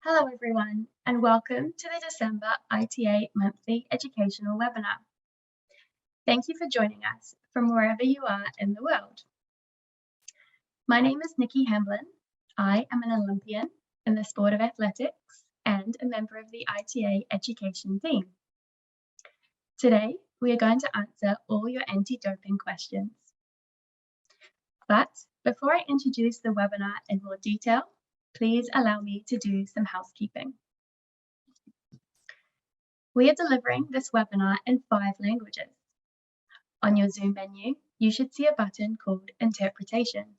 Hello everyone, and welcome to the December ITA Monthly Educational Webinar. Thank you for joining us from wherever you are in the world. My name is Nikki Hamblin. I am an Olympian in the sport of athletics and a member of the ITA education team. Today, we are going to answer all your anti-doping questions. But before I introduce the webinar in more detail, please allow me to do some housekeeping. We are delivering this webinar in 5 languages. On your Zoom menu, you should see a button called Interpretation.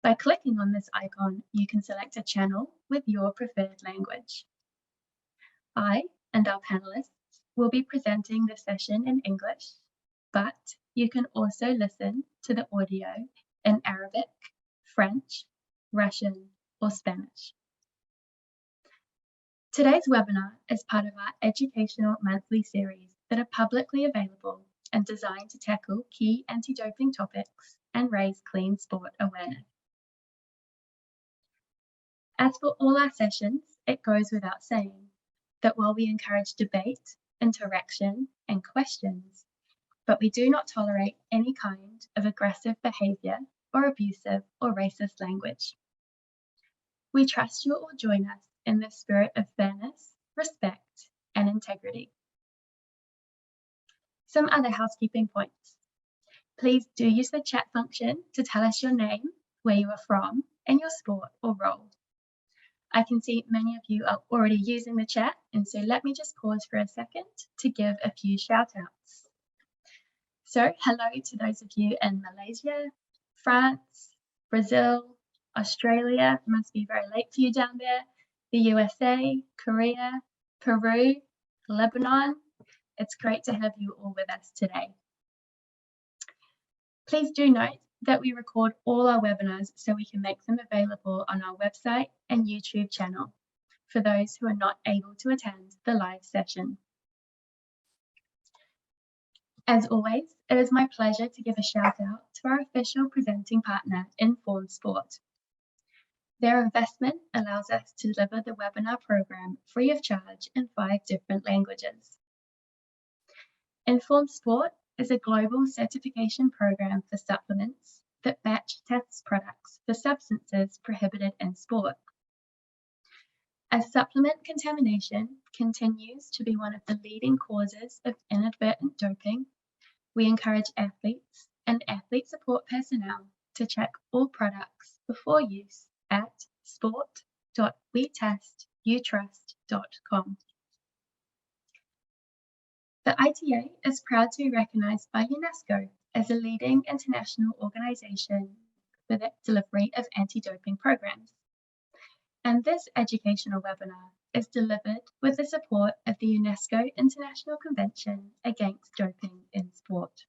By clicking on this icon, you can select a channel with your preferred language. I and our panelists will be presenting the session in English, but you can also listen to the audio in Arabic, French, Russian, or Spanish. Today's webinar is part of our educational monthly series that are publicly available and designed to tackle key anti-doping topics and raise clean sport awareness. As for all our sessions, it goes without saying that while we encourage debate, interaction, and questions, but we do not tolerate any kind of aggressive behavior or abusive or racist language. We trust you will join us in the spirit of fairness, respect, and integrity. Some other housekeeping points. Please do use the chat function to tell us your name, where you are from, and your sport or role. I can see many of you are already using the chat, and so let me just pause for a second to give a few shout outs. So hello to those of you in Malaysia, France, Brazil, Australia, must be very late for you down there, the USA, Korea, Peru, Lebanon. It's great to have you all with us today. Please do note that we record all our webinars so we can make them available on our website and YouTube channel for those who are not able to attend the live session. As always, it is my pleasure to give a shout out to our official presenting partner, Informed Sport. Their investment allows us to deliver the webinar program free of charge in 5 different languages. Informed Sport is a global certification program for supplements that batch tests products for substances prohibited in sport. As supplement contamination continues to be one of the leading causes of inadvertent doping, we encourage athletes and athlete support personnel to check all products before use at sport.wetestYoutrust.com. The ITA is proud to be recognized by UNESCO as a leading international organization for the delivery of anti-doping programs. And this educational webinar is delivered with the support of the UNESCO International Convention Against Doping in Sport.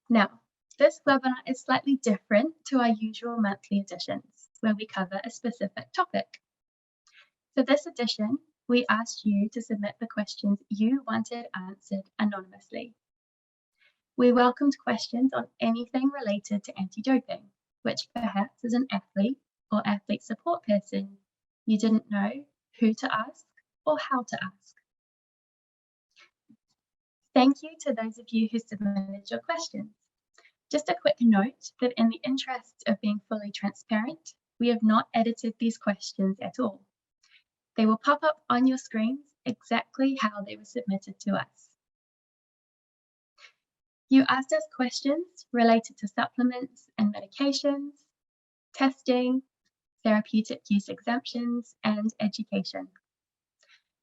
Now, this webinar is slightly different to our usual monthly editions, where we cover a specific topic. For this edition, we asked you to submit the questions you wanted answered anonymously. We welcomed questions on anything related to anti-doping, which perhaps as an athlete or athlete support person, you didn't know who to ask or how to ask. Thank you to those of you who submitted your questions. Just a quick note that in the interest of being fully transparent, we have not edited these questions at all. They will pop up on your screens exactly how they were submitted to us. You asked us questions related to supplements and medications, testing, therapeutic use exemptions, and education.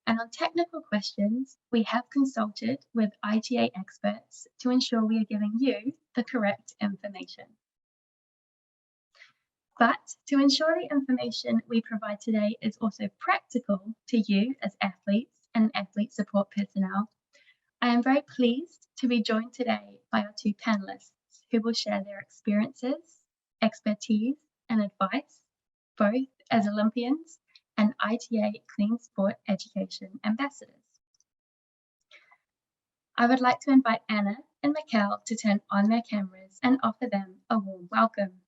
And on technical questions, we have consulted with ITA experts to ensure we are giving you the correct information. But to ensure the information we provide today is also practical to you as athletes and athlete support personnel, I am very pleased to be joined today by our 2 panelists who will share their experiences, expertise, and advice, both as Olympians and ITA Clean Sport Education Ambassadors. I would like to invite Anna and Mikkel to turn on their cameras and offer them a warm welcome.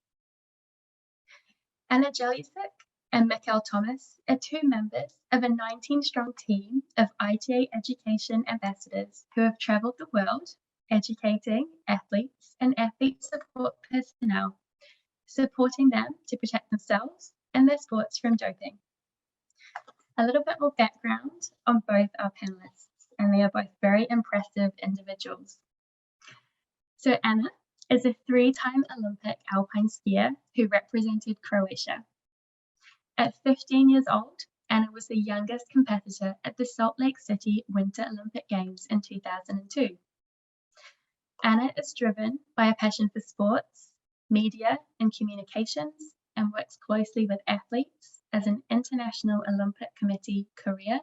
Anna Jelisic and Mikkel Thomas are two members of a 19-strong team of ITA education ambassadors who have travelled the world educating athletes and athlete support personnel, supporting them to protect themselves and their sports from doping. A little bit more background on both our panelists, and they are both very impressive individuals. So Anna is a 3-time Olympic alpine skier who represented Croatia. At 15 years old, Anna was the youngest competitor at the Salt Lake City Winter Olympic Games in 2002. Anna is driven by a passion for sports, media, and communications, and works closely with athletes as an International Olympic Committee career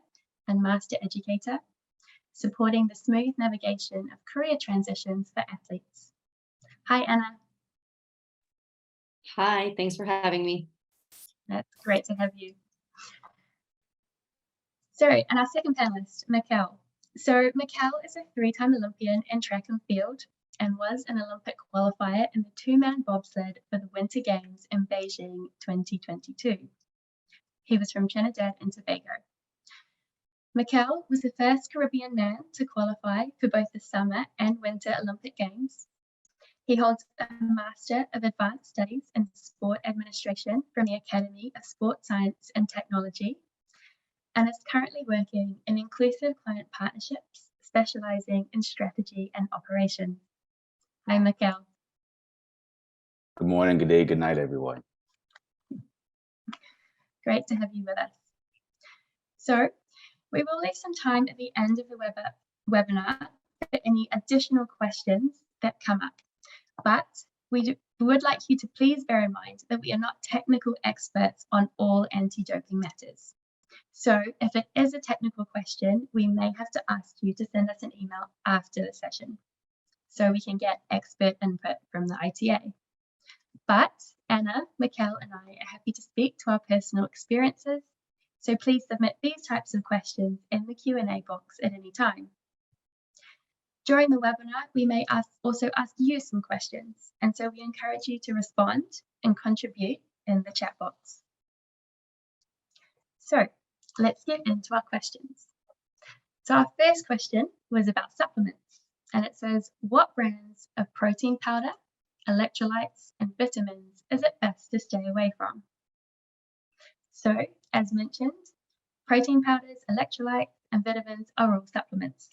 and master educator, supporting the smooth navigation of career transitions for athletes. Hi, Anna. Hi, thanks for having me. That's great to have you. So, and our second panelist, Mikkel. So Mikkel is a 3-time Olympian in track and field and was an Olympic qualifier in the 2-man bobsled for the Winter Games in Beijing 2022. He was from Trinidad and Tobago. Mikkel was the first Caribbean man to qualify for both the Summer and Winter Olympic Games. He holds a Master of Advanced Studies in Sport Administration from the Academy of Sport Science and Technology, and is currently working in inclusive client partnerships, specializing in strategy and operations. Hi, Mikkel. Good morning, good day, good night, everyone. Great to have you with us. So, we will leave some time at the end of the webinar for any additional questions that come up. But we would like you to please bear in mind that we are not technical experts on all anti-doping matters. So if it is a technical question, we may have to ask you to send us an email after the session so we can get expert input from the ITA. But Anna, Mikkel, and I are happy to speak to our personal experiences, so please submit these types of questions in the Q&A box at any time. During the webinar, we may also ask you some questions, and so we encourage you to respond and contribute in the chat box. So let's get into our questions. So our first question was about supplements, and it says, what brands of protein powder, electrolytes, and vitamins is it best to stay away from? So, as mentioned, protein powders, electrolytes, and vitamins are all supplements.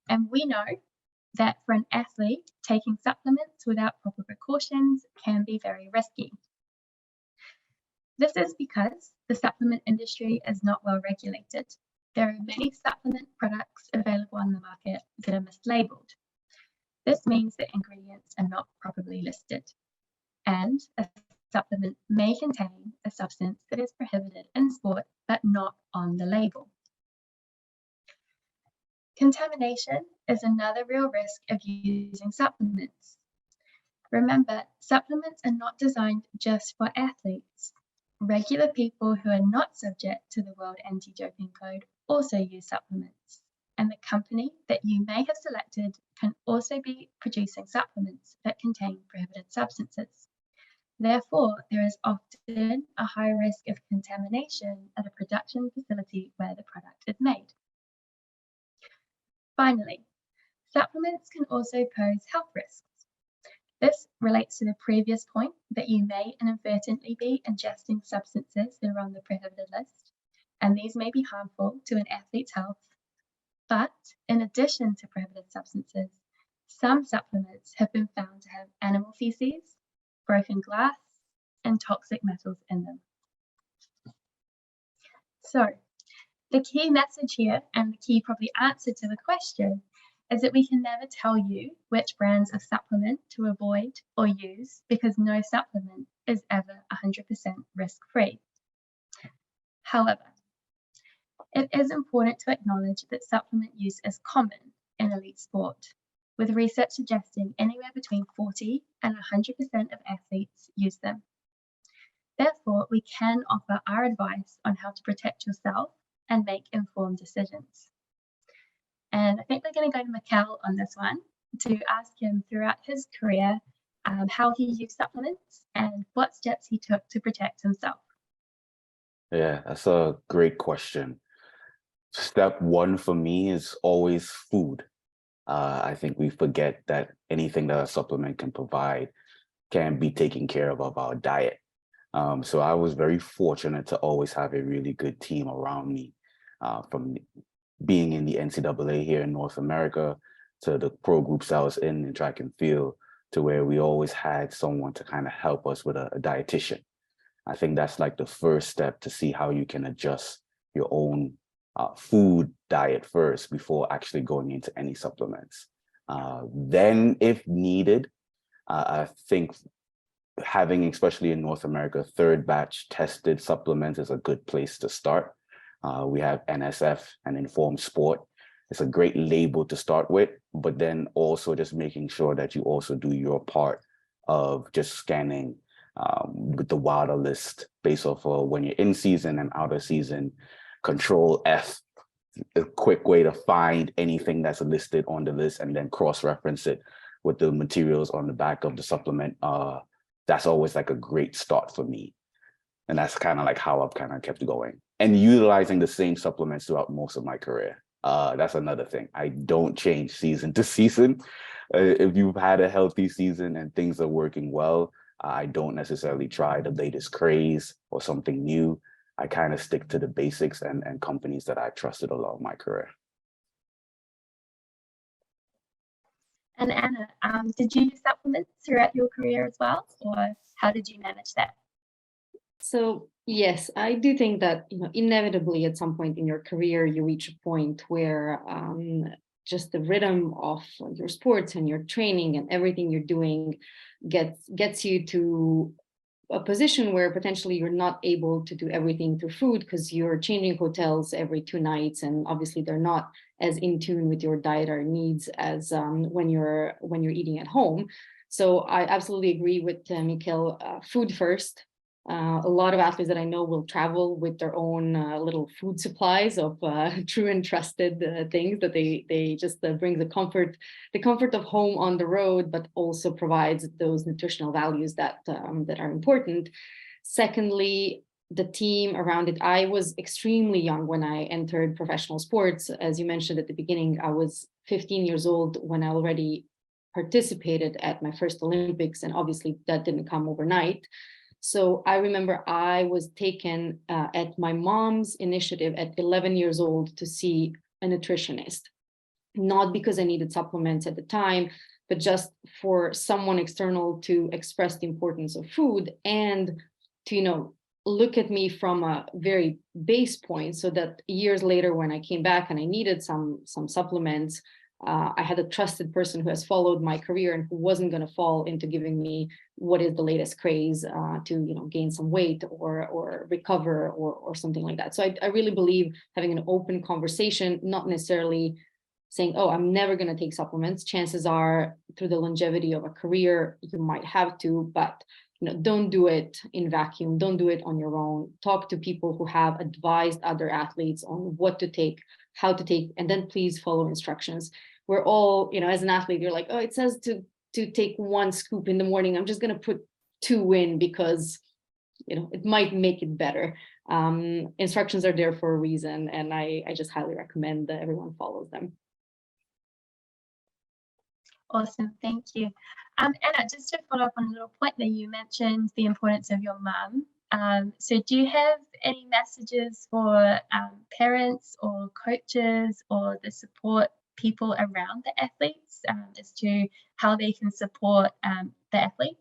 And we know that for an athlete, taking supplements without proper precautions can be very risky. This is because the supplement industry is not well regulated. There are many supplement products available on the market that are mislabeled. This means that ingredients are not properly listed, and a supplement may contain a substance that is prohibited in sport but not on the label. Contamination is another real risk of using supplements. Remember, supplements are not designed just for athletes. Regular people who are not subject to the World Anti-Doping Code also use supplements, and the company that you may have selected can also be producing supplements that contain prohibited substances. Therefore, there is often a high risk of contamination at a production facility where the product is made. Finally, supplements can also pose health risks. This relates to the previous point that you may inadvertently be ingesting substances that are on the prohibited list, and these may be harmful to an athlete's health. But in addition to prohibited substances, some supplements have been found to have animal feces, broken glass, and toxic metals in them. So, the key message here, and the key probably answer to the question, is that we can never tell you which brands of supplement to avoid or use, because no supplement is ever 100% risk-free. However, it is important to acknowledge that supplement use is common in elite sport, with research suggesting anywhere between 40 and 100% of athletes use them. Therefore, we can offer our advice on how to protect yourself and make informed decisions. And I think we're going to go to Mikkel on this one to ask him throughout his career how he used supplements, and what steps he took to protect himself. Yeah, that's a great question. Step one for me is always food. I think we forget that anything that a supplement can provide can be taken care of our diet. So I was very fortunate to always have a really good team around me, from being in the NCAA here in North America to the pro groups I was in track and field, to where we always had someone to kind of help us with a dietitian. I think that's like the first step to see how you can adjust your own food diet first before actually going into any supplements. Then, if needed, I think having, especially in North America, third batch tested supplements is a good place to start. We have NSF and Informed Sport. It's a great label to start with, but then also just making sure that you also do your part of just scanning with the WADA list based off of when you're in season and out of season. Control F, a quick way to find anything that's listed on the list and then cross-reference it with the materials on the back of the supplement. That's always like a great start for me. And that's kind of like how I've kind of kept going. And utilizing the same supplements throughout most of my career. That's another thing. I don't change season to season. If you've had a healthy season and things are working well, I don't necessarily try the latest craze or something new. I kind of stick to the basics and companies that I trusted along my career. And Anna, did you use supplements throughout your career as well, or how did you manage that? So yes, I do think that inevitably at some point in your career you reach a point where just the rhythm of your sports and your training and everything you're doing gets you to a position where potentially you're not able to do everything through food because you're changing hotels every 2 nights, and obviously they're not as in tune with your dietary needs as when you're eating at home. So I absolutely agree with Mikhail. Food first. A lot of athletes that I know will travel with their own little food supplies of true and trusted things that they just bring the comfort of home on the road, but also provides those nutritional values that are important. Secondly, the team around it. I was extremely young when I entered professional sports. As you mentioned at the beginning, I was 15 years old when I already participated at my first Olympics, and obviously that didn't come overnight. So I remember I was taken at my mom's initiative at 11 years old to see a nutritionist, not because I needed supplements at the time, but just for someone external to express the importance of food and to, look at me from a very base point, so that years later when I came back and I needed some supplements, I had a trusted person who has followed my career and who wasn't going to fall into giving me what is the latest craze to gain some weight or recover or something like that. So I really believe having an open conversation, not necessarily saying, oh, I'm never going to take supplements. Chances are through the longevity of a career, you might have to, but don't do it in vacuum. Don't do it on your own. Talk to people who have advised other athletes on what to take, how to take, and then please follow instructions. We're all, as an athlete, you're like, oh, it says to take 1 scoop in the morning. I'm just going to put 2 in because, it might make it better. Instructions are there for a reason, and I just highly recommend that everyone follows them. Awesome, thank you. Anna, just to follow up on a little point that you mentioned, the importance of your mum. So do you have any messages for parents or coaches or the support people around the athletes as to how they can support the athlete?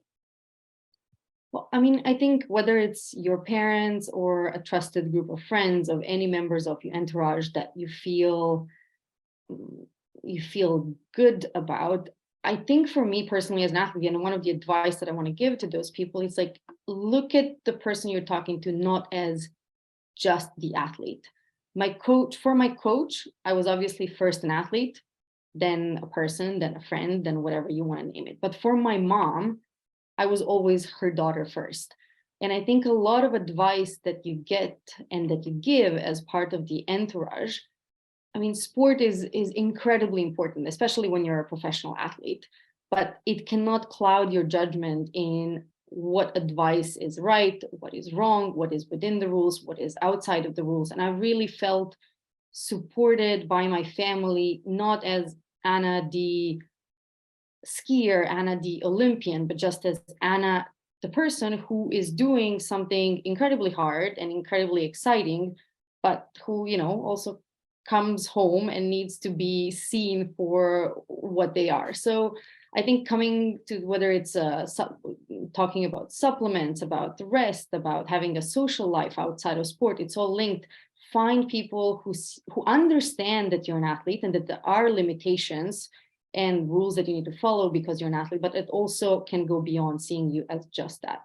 Well, I think whether it's your parents or a trusted group of friends, of any members of your entourage that you feel good about. I think for me personally as an athlete, and one of the advice that I want to give to those people is like, look at the person you're talking to not as just the athlete. For my coach, I was obviously first an athlete, then a person, then a friend, then whatever you want to name it. But for my mom, I was always her daughter first. And I think a lot of advice that you get and that you give as part of the entourage, sport is incredibly important, especially when you're a professional athlete. but it cannot cloud your judgment in what advice is right, what is wrong, what is within the rules, what is outside of the rules. And I really felt supported by my family, not as Anna the skier, Anna the Olympian, but just as Anna, the person who is doing something incredibly hard and incredibly exciting, but who, also comes home and needs to be seen for what they are. So I think coming to whether it's talking about supplements, about rest, about having a social life outside of sport, it's all linked. Find people who understand that you're an athlete and that there are limitations and rules that you need to follow because you're an athlete, but it also can go beyond seeing you as just that.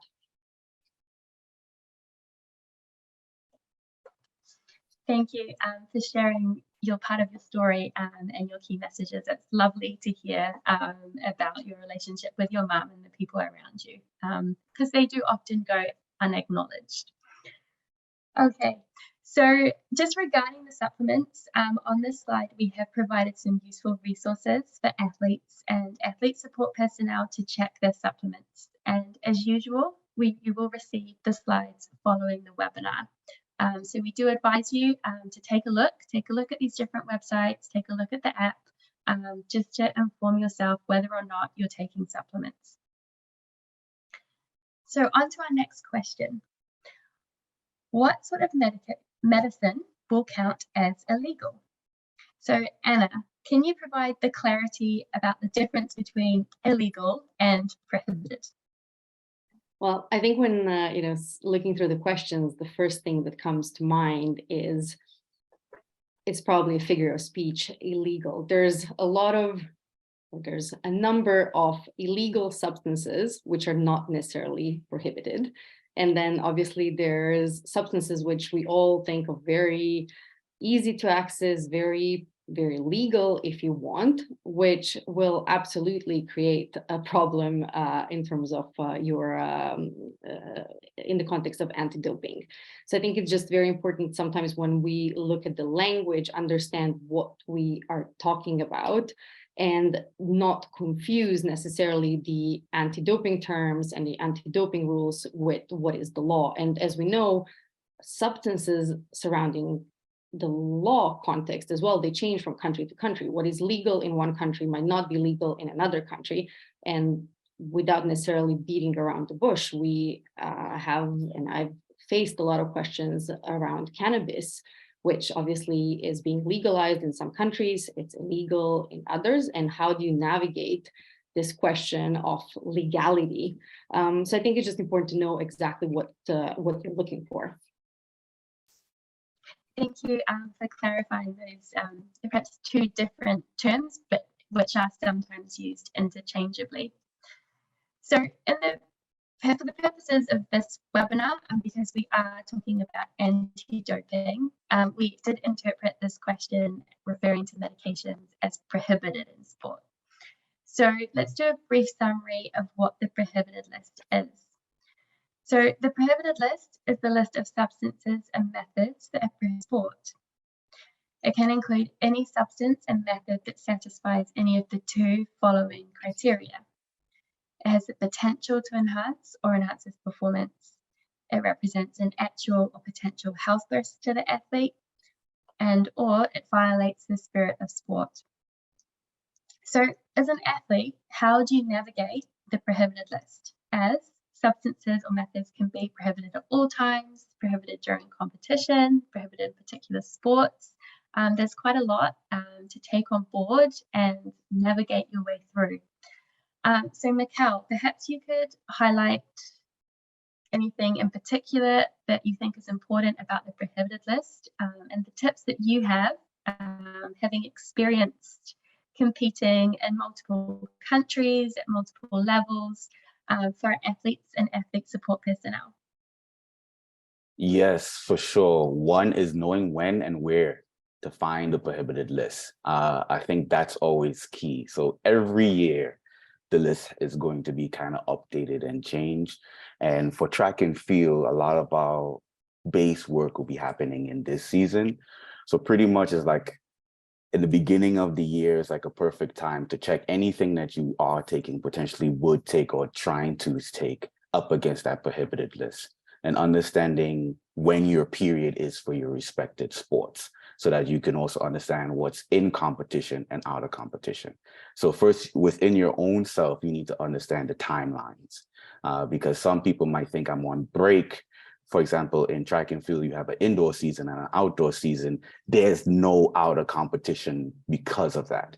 Thank you for sharing your part of your story and your key messages. It's lovely to hear about your relationship with your mum and the people around you, because they do often go unacknowledged. Okay, so just regarding the supplements, on this slide, we have provided some useful resources for athletes and athlete support personnel to check their supplements. And as usual, you will receive the slides following the webinar. So we do advise you to take a look at these different websites, take a look at the app, just to inform yourself whether or not you're taking supplements. So on to our next question. What sort of medicine will count as illegal? So Anna, can you provide the clarity about the difference between illegal and prohibited? Well, I think when looking through the questions, the first thing that comes to mind is it's probably a figure of speech, illegal. There's a number of illegal substances which are not necessarily prohibited. And then obviously there's substances which we all think of very easy to access, very legal if you want, which will absolutely create a problem in terms of in the context of anti-doping. So I think it's just very important sometimes when we look at the language, understand what we are talking about and not confuse necessarily the anti-doping terms and the anti-doping rules with what is the law. And as we know, substances surrounding the law context as well, they change from country to country. What is legal in one country might not be legal in another country. And without necessarily beating around the bush, we I've faced a lot of questions around cannabis, which obviously is being legalized in some countries, it's illegal in others. And how do you navigate this question of legality? So I think it's just important to know exactly what you're looking for. Thank you for clarifying those perhaps two different terms, but which are sometimes used interchangeably. So for the purposes of this webinar, because we are talking about anti-doping, we did interpret this question referring to medications as prohibited in sport. So let's do a brief summary of what the prohibited list is. So the prohibited list is the list of substances and methods that are prohibited in sport. It can include any substance and method that satisfies any of the two following criteria. It has the potential to enhance or enhances performance. It represents an actual or potential health risk to the athlete, or it violates the spirit of sport. So as an athlete, how do you navigate the prohibited list? As substances or methods can be prohibited at all times, prohibited during competition, prohibited in particular sports. There's quite a lot to take on board and navigate your way through. So Mikkel, perhaps you could highlight anything in particular that you think is important about the prohibited list and the tips that you have, having experienced competing in multiple countries at multiple levels for athletes and athlete support personnel. Yes, for sure. One is knowing when and where to find the prohibited list. I think that's always key. So every year, the list is going to be kind of updated and changed. And for track and field, a lot of our base work will be happening in this season. So pretty much it's like in the beginning of the year is like a perfect time to check anything that you are taking, potentially would take or trying to take up against that prohibited list, and understanding when your period is for your respected sports, so that you can also understand what's in competition and out of competition. So first, within your own self, you need to understand the timelines, because some people might think I'm on break. For example, in track and field, you have an indoor season and an outdoor season. There's no outer competition because of that.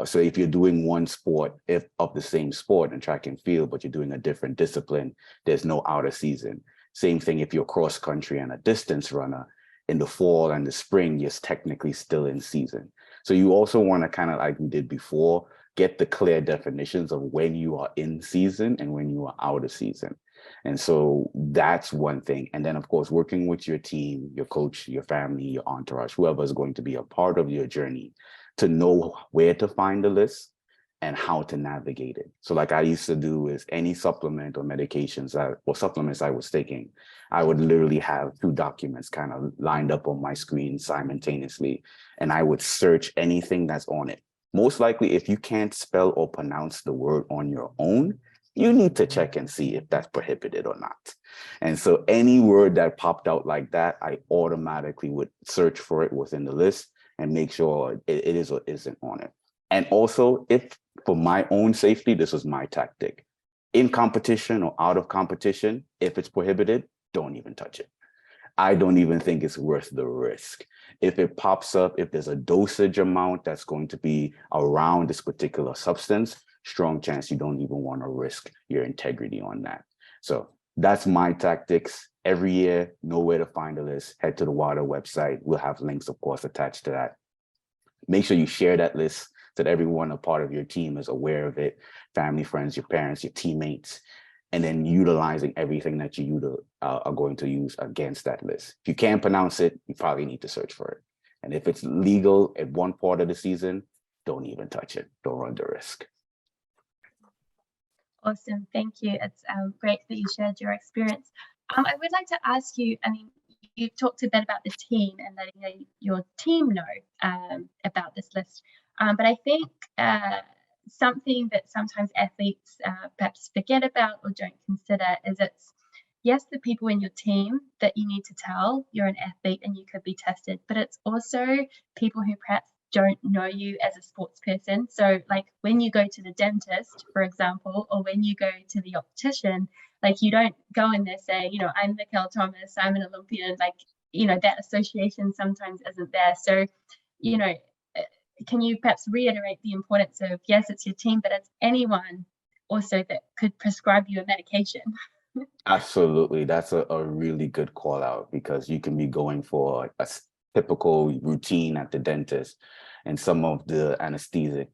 So if you're doing one sport, if of the same sport in track and field, but you're doing a different discipline, there's no outer season. Same thing if you're cross country and a distance runner, in the fall and the spring, you're technically still in season. So you also want to kind of, like we did before, get the clear definitions of when you are in season and when you are out of season. And so that's one thing. And then, of course, working with your team, your coach, your family, your entourage, whoever is going to be a part of your journey, to know where to find the list and how to navigate it. So like I used to do is any supplement or medications or supplements I was taking, I would literally have 2 documents kind of lined up on my screen simultaneously, and I would search anything that's on it. Most likely, if you can't spell or pronounce the word on your own, you need to check and see if that's prohibited or not. And so any word that popped out like that, I automatically would search for it within the list and make sure it is or isn't on it. And also, if for my own safety, this was my tactic. In competition or out of competition, if it's prohibited, don't even touch it. I don't even think it's worth the risk. If it pops up, if there's a dosage amount that's going to be around this particular substance, strong chance you don't even want to risk your integrity on that. So that's my tactics. Every year, know where to find the list. Head to the WADA website. We'll have links, of course, attached to that. Make sure you share that list so that everyone a part of your team is aware of it, family, friends, your parents, your teammates, and then utilizing everything that you are going to use against that list. If you can't pronounce it, you probably need to search for it. And if it's legal at one part of the season, don't even touch it. Don't run the risk. Awesome, thank you. It's great that you shared your experience. I would like to ask you, I mean, you talked a bit about the team and letting your team know about this list, but I think something that sometimes athletes perhaps forget about or don't consider is it's, yes, the people in your team that you need to tell you're an athlete and you could be tested, but it's also people who perhaps don't know you as a sports person. So like when you go to the dentist, for example, or when you go to the optician, like you don't go in there saying, you know, I'm Mikkel Thomas, I'm an Olympian, like, you know, that association sometimes isn't there. So, you know, can you perhaps reiterate the importance of, yes, it's your team, but it's anyone also that could prescribe you a medication? Absolutely. That's a really good call out, because you can be going for a typical routine at the dentist, and some of the anesthetic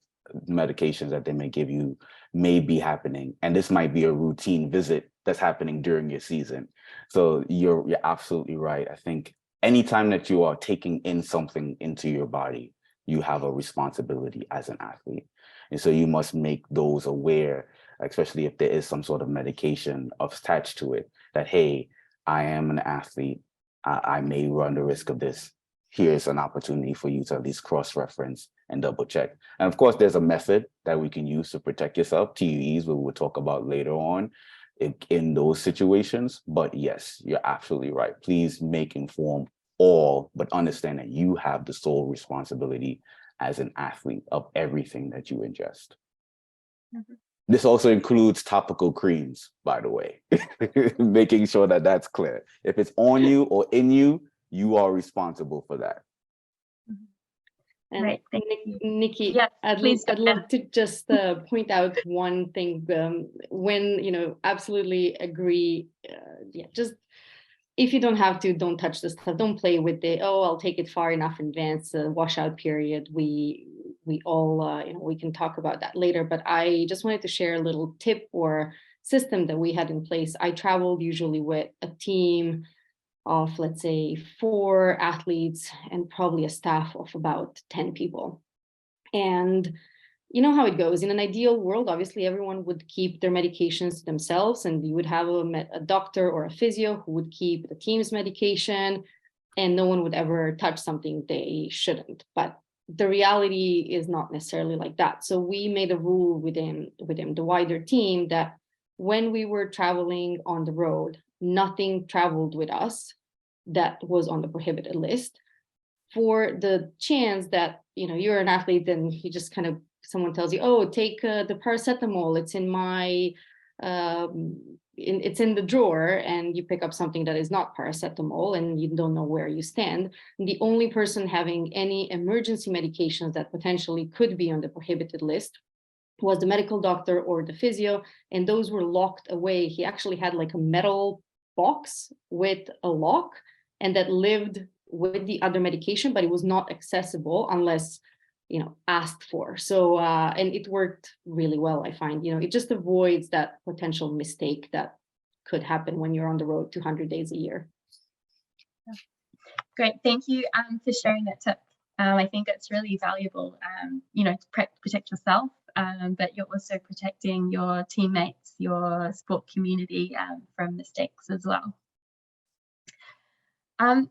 medications that they may give you may be happening. And this might be a routine visit that's happening during your season. So you're absolutely right. I think anytime that you are taking in something into your body, you have a responsibility as an athlete. And so you must make those aware, especially if there is some sort of medication attached to it, that, hey, I am an athlete, I may run the risk of this. Here's an opportunity for you to at least cross-reference and double check. And of course, there's a method that we can use to protect yourself, TUEs, we will talk about later on in those situations. But yes, you're absolutely right. Please make informed all, but understand that you have the sole responsibility as an athlete of everything that you ingest. Mm-hmm. This also includes topical creams, by the way, making sure that that's clear. If it's on you or in you, you are responsible for that. And right, Nikki, yes, I'd love to just point out one thing. When, you know, absolutely agree. Yeah, just if you don't have to, don't touch the stuff. Don't play with it. Oh, I'll take it far enough in advance. Washout period. We all, you know, we can talk about that later. But I just wanted to share a little tip or system that we had in place. I traveled usually with a team of, let's say, 4 athletes and probably a staff of about 10 people. And you know how it goes. In an ideal world, obviously, everyone would keep their medications to themselves, and you would have a doctor or a physio who would keep the team's medication, and no one would ever touch something they shouldn't. But the reality is not necessarily like that. So we made a rule within the wider team that when we were traveling on the road, nothing traveled with us that was on the prohibited list, for the chance that, you know, you're an athlete and you just kind of, someone tells you, oh, take the paracetamol, it's in my it's in the drawer, and you pick up something that is not paracetamol and you don't know where you stand. And the only person having any emergency medications that potentially could be on the prohibited list was the medical doctor or the physio, and those were locked away. He actually had like a metal box with a lock, and that lived with the other medication, but it was not accessible unless, you know, asked for. So, and it worked really well, I find. You know, it just avoids that potential mistake that could happen when you're on the road 200 days a year. Great, thank you for sharing that tip. I think it's really valuable, you know, to protect yourself, but you're also protecting your teammates, your sport community from mistakes as well.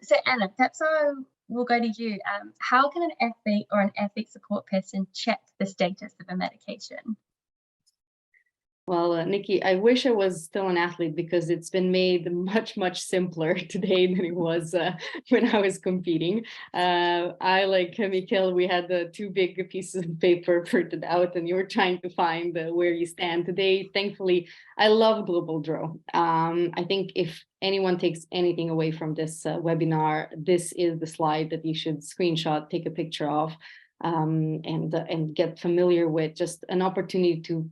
So Anna, perhaps we'll go to you. How can an athlete or an athlete support person check the status of a medication? Well, Nikki, I wish I was still an athlete, because it's been made much, much simpler today than it was when I was competing. I, like Mikhail, we had the 2 big pieces of paper printed out, and you were trying to find where you stand. Today, thankfully, I love Global Draw. I think if anyone takes anything away from this webinar, this is the slide that you should screenshot, take a picture of, and get familiar with. Just an opportunity to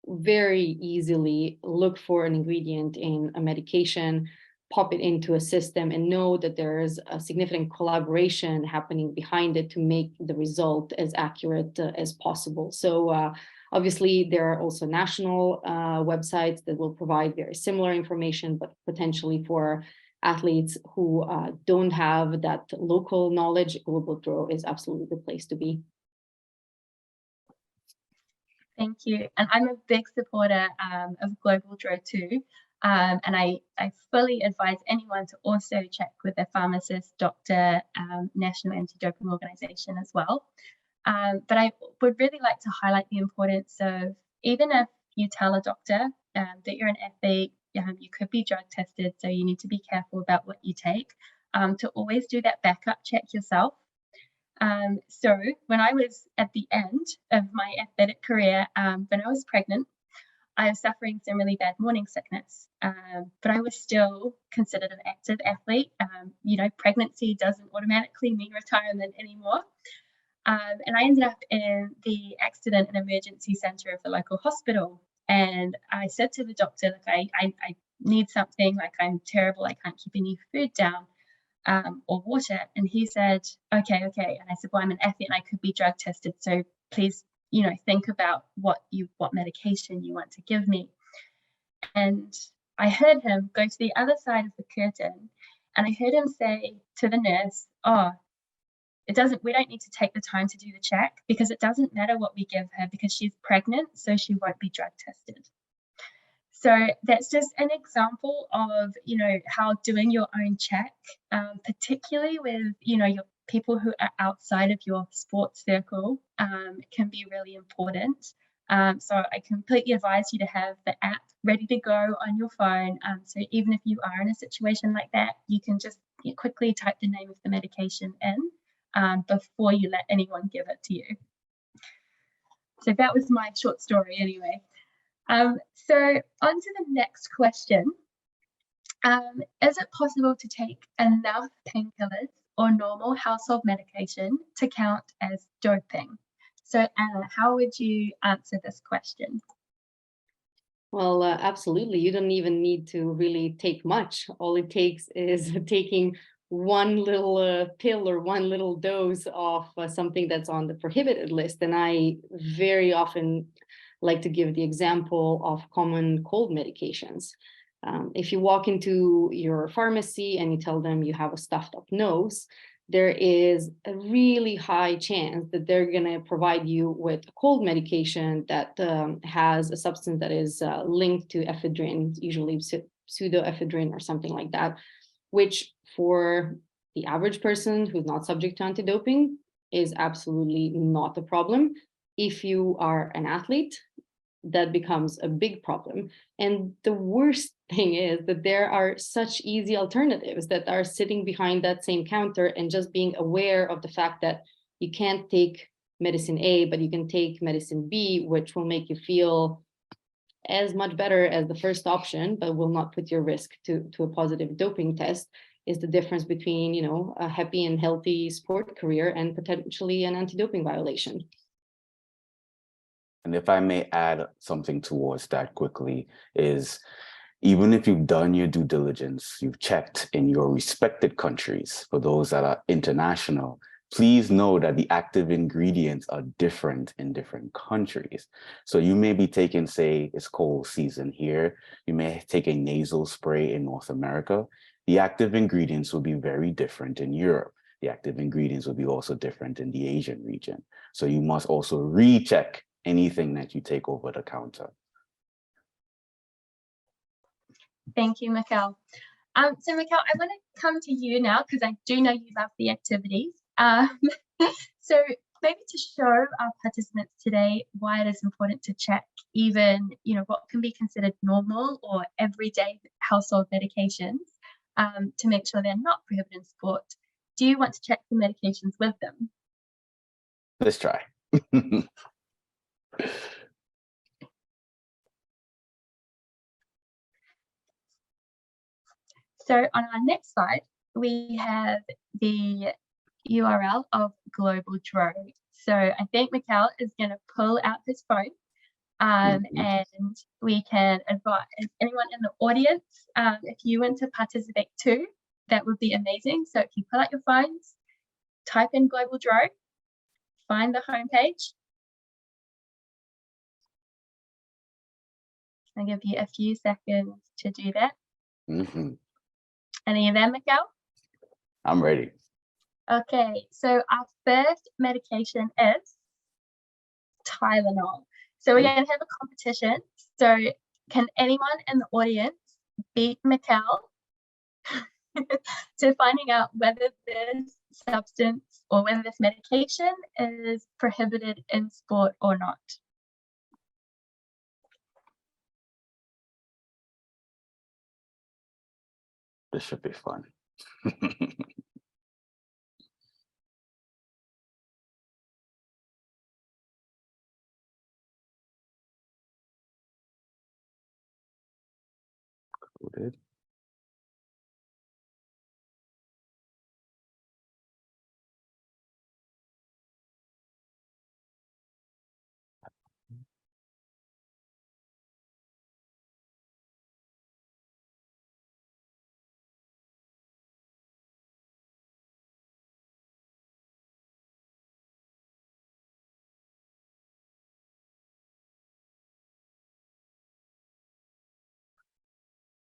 very easily look for an ingredient in a medication, pop it into a system, and know that there is a significant collaboration happening behind it to make the result as accurate as possible. So obviously there are also national websites that will provide very similar information, but potentially for athletes who don't have that local knowledge, Global Draw is absolutely the place to be. Thank you. And I'm a big supporter of Global Draw too. And I fully advise anyone to also check with their pharmacist, doctor, National Antidoping Organization as well. But I would really like to highlight the importance of, even if you tell a doctor that you're an athlete, you could be drug tested, so you need to be careful about what you take, to always do that backup check yourself. So when I was at the end of my athletic career, when I was pregnant, I was suffering some really bad morning sickness, but I was still considered an active athlete. You know, pregnancy doesn't automatically mean retirement anymore. And I ended up in the accident and emergency center of the local hospital. And I said to the doctor, like, I need something, like, I'm terrible, I can't keep any food down. Or water. And he said, okay. And I said, well, I'm an athlete and I could be drug tested, so please, you know, think about what medication you want to give me. And I heard him go to the other side of the curtain, and I heard him say to the nurse, oh, we don't need to take the time to do the check, because it doesn't matter what we give her, because she's pregnant, so she won't be drug tested. So that's just an example of, you know, how doing your own check, particularly with, you know, your people who are outside of your sports circle, can be really important. So I completely advise you to have the app ready to go on your phone. So even if you are in a situation like that, you can just quickly type the name of the medication in before you let anyone give it to you. So that was my short story anyway. So on to the next question. Is it possible to take enough painkillers or normal household medication to count as doping? So Anna, how would you answer this question? Well, absolutely. You don't even need to really take much. All it takes is taking one little pill or one little dose of something that's on the prohibited list. And I very often like to give the example of common cold medications. If you walk into your pharmacy and you tell them you have a stuffed up nose, there is a really high chance that they're going to provide you with a cold medication that has a substance that is linked to ephedrine, usually pseudoephedrine or something like that, which for the average person who's not subject to anti-doping is absolutely not a problem. If you are an athlete, that becomes a big problem. And the worst thing is that there are such easy alternatives that are sitting behind that same counter, and just being aware of the fact that you can't take medicine A, but you can take medicine B, which will make you feel as much better as the first option, but will not put your risk to a positive doping test, is the difference between, you know, a happy and healthy sport career and potentially an anti-doping violation. And if I may add something towards that quickly, is even if you've done your due diligence, you've checked in your respected countries, for those that are international, please know that the active ingredients are different in different countries. So you may be taking, say, it's cold season here, you may take a nasal spray in North America. The active ingredients will be very different in Europe. The active ingredients will be also different in the Asian region. So you must also recheck anything that you take over the counter. Thank you, Mikkel. So Mikkel, I want to come to you now because I do know you love the activities. So maybe to show our participants today why it is important to check even, you know, what can be considered normal or everyday household medications to make sure they're not prohibited in sport. Do you want to check the medications with them? Let's try. So on our next slide, we have the URL of Global Dro. So I think Mikkel is going to pull out his phone and we can advise anyone in the audience, if you want to participate too, that would be amazing. So if you pull out your phones, type in Global Dro, find the homepage. I'll give you a few seconds to do that. And are you there, Mikkel? I'm ready. Okay, so our first medication is Tylenol. So we're going to have a competition. So can anyone in the audience beat Mikkel to finding out whether this substance or whether this medication is prohibited in sport or not? This should be fun. Coded.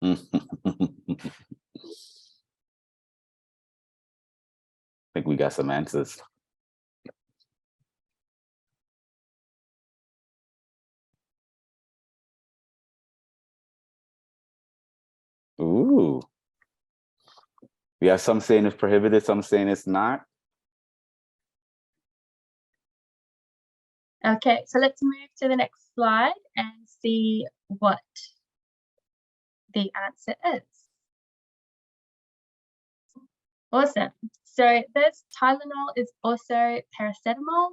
I think we got some answers. Ooh. We have some saying it's prohibited, some saying it's not. Okay, so let's move to the next slide and see what the answer is. Awesome. So this Tylenol is also paracetamol,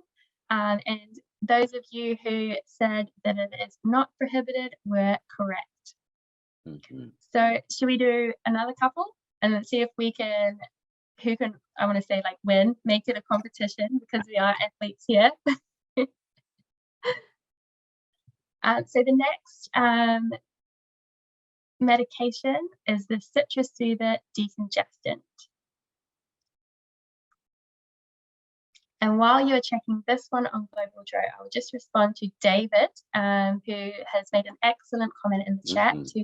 and those of you who said that it is not prohibited were correct. So should we do another couple and let's see if we can, who can, I want to say like win, make it a competition because we are athletes here. So the next medication is the citrus soother decongestant. And while you're checking this one on Global Dro, I'll just respond to David, who has made an excellent comment in the chat to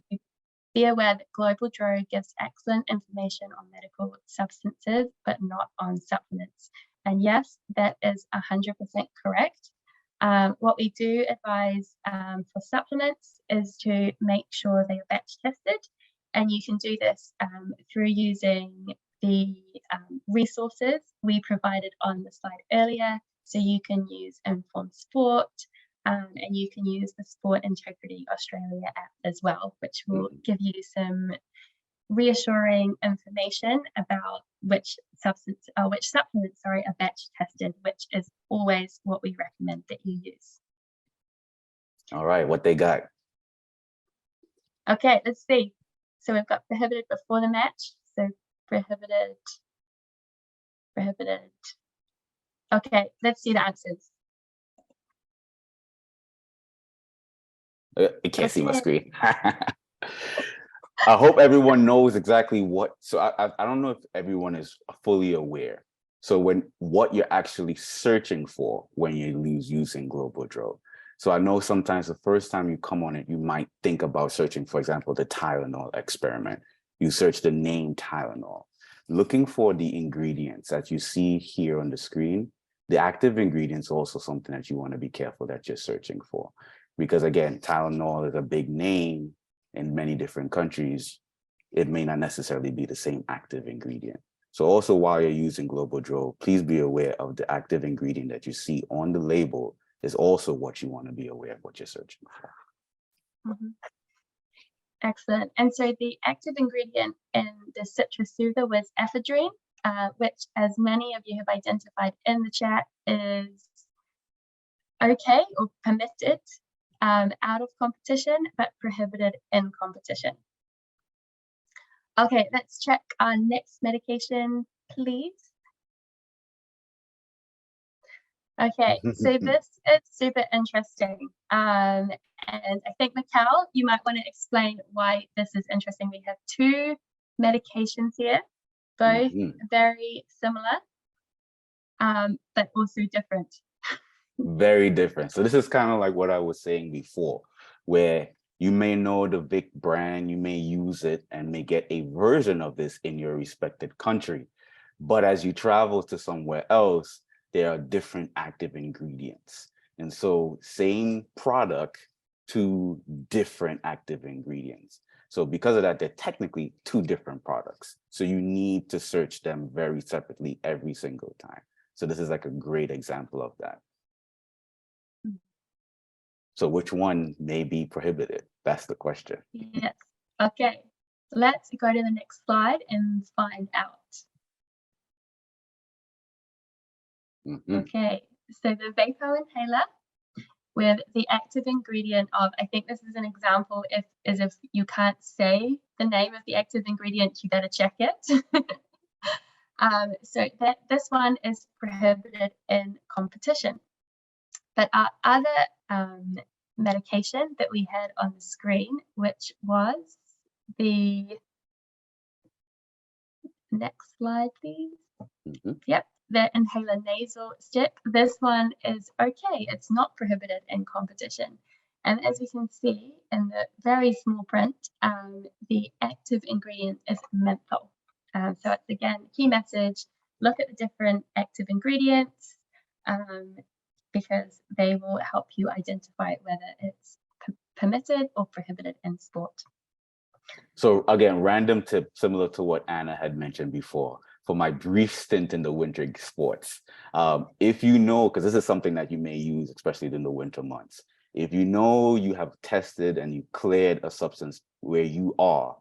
be aware that Global Dro gives excellent information on medical substances, but not on supplements. And yes, that is 100% correct. What we do advise for supplements is to make sure they are batch tested, and you can do this through using the resources we provided on the slide earlier. So you can use Informed Sport, and you can use the Sport Integrity Australia app as well, which will give you some reassuring information about which supplements are batch tested, which is always what we recommend that you use. All right, what they got? Okay, let's see. So we've got prohibited before the match. So prohibited. Okay, let's see the answers. You can't see my screen. I hope everyone knows exactly what. So I don't know if everyone is fully aware. So what you're actually searching for when you're using Global Draw. So I know sometimes the first time you come on it, you might think about searching, for example, the Tylenol experiment. You search the name Tylenol, looking for the ingredients that you see here on the screen. The active ingredients are also something that you want to be careful that you're searching for. Because again, Tylenol is a big name in many different countries. It may not necessarily be the same active ingredient. So also while you're using Global Draw, please be aware of the active ingredient that you see on the label is also what you want to be aware of what you're searching for. Excellent. And so the active ingredient in the citrus soother was ephedrine, which, as many of you have identified in the chat, is okay or permitted out of competition, but prohibited in competition. Okay, let's check our next medication, please. Okay, so this is super interesting. And I think, Mikkel, you might want to explain why this is interesting. We have two medications here, both very similar, but also different. Very different. So this is kind of like what I was saying before, where you may know the Vic brand, you may use it and may get a version of this in your respected country. But as you travel to somewhere else, there are different active ingredients. And so same product, two different active ingredients. So because of that, they're technically two different products. So you need to search them very separately every single time. So this is like a great example of that. So which one may be prohibited? That's the question. Yes. Okay. Let's go to the next slide and find out. Okay. So the vapor inhaler with the active ingredient of, I think this is an example, if you can't say the name of the active ingredient, you better check it. So this one is prohibited in competition. But our other medication that we had on the screen, which was the next slide, please. Yep, the inhaler nasal stick. This one is okay. It's not prohibited in competition. And as you can see in the very small print, the active ingredient is menthol. So it's, again, key message, look at the different active ingredients, because they will help you identify whether it's permitted or prohibited in sport. So again, random tip similar to what Anna had mentioned before. For my brief stint in the winter sports, if you know, because this is something that you may use, especially in the winter months, if you know you have tested and you cleared a substance where you are,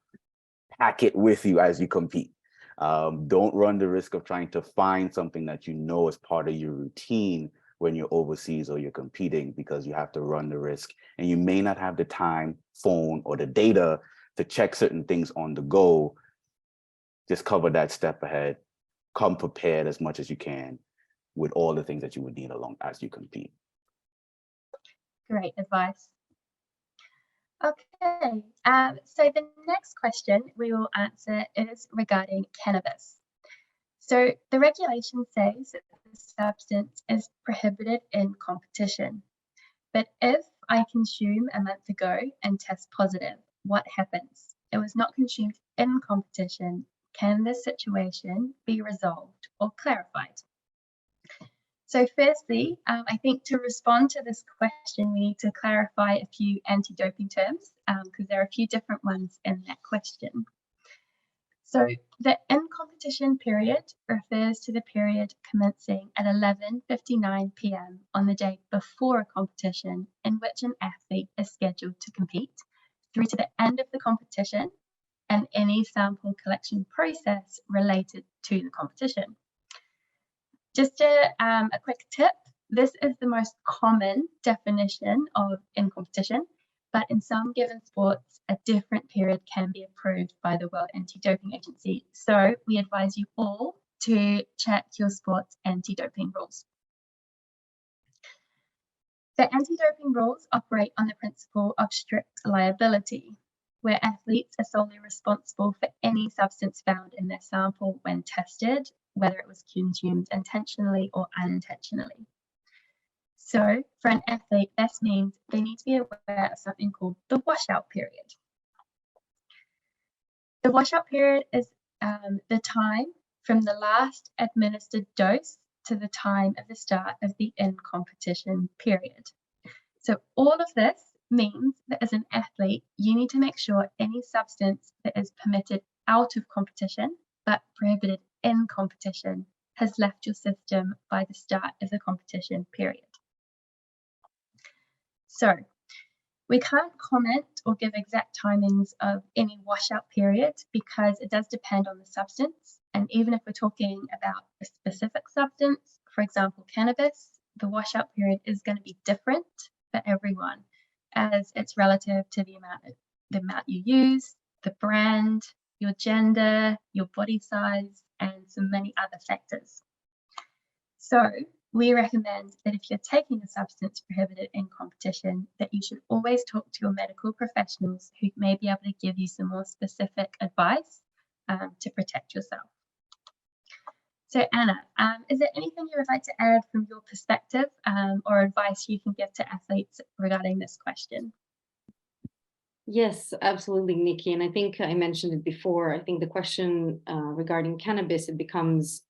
pack it with you as you compete. Don't run the risk of trying to find something that you know is part of your routine when you're overseas or you're competing, because you have to run the risk and you may not have the time, phone, or the data to check certain things on the go. Just cover that step ahead. Come prepared as much as you can with all the things that you would need along as you compete. Great advice. Okay, so the next question we will answer is regarding cannabis. So the regulation says that the substance is prohibited in competition. But if I consume a month ago and test positive, what happens? It was not consumed in competition. Can this situation be resolved or clarified? So firstly, I think to respond to this question, we need to clarify a few anti-doping terms, because there are a few different ones in that question. So the in-competition period refers to the period commencing at 11:59 p.m. on the day before a competition in which an athlete is scheduled to compete through to the end of the competition and any sample collection process related to the competition. Just a quick tip, this is the most common definition of in competition, but in some given sports, a different period can be approved by the World Anti-Doping Agency. So we advise you all to check your sport's anti-doping rules. The anti-doping rules operate on the principle of strict liability, where athletes are solely responsible for any substance found in their sample when tested, whether it was consumed intentionally or unintentionally. So for an athlete, this means they need to be aware of something called the washout period. The washout period is the time from the last administered dose to the time of the start of the in-competition period. So all of this means that as an athlete, you need to make sure any substance that is permitted out of competition but prohibited in competition has left your system by the start of the competition period. So we can't comment or give exact timings of any washout period because it does depend on the substance. And even if we're talking about a specific substance, for example, cannabis, the washout period is going to be different for everyone as it's relative to the amount you use, the brand, your gender, your body size, and so many other factors. So we recommend that if you're taking a substance prohibited in competition, that you should always talk to your medical professionals who may be able to give you some more specific advice to protect yourself. So Anna, is there anything you would like to add from your perspective or advice you can give to athletes regarding this question? Yes, absolutely, Nikki. And I think I mentioned it before. I think the question regarding cannabis, it becomes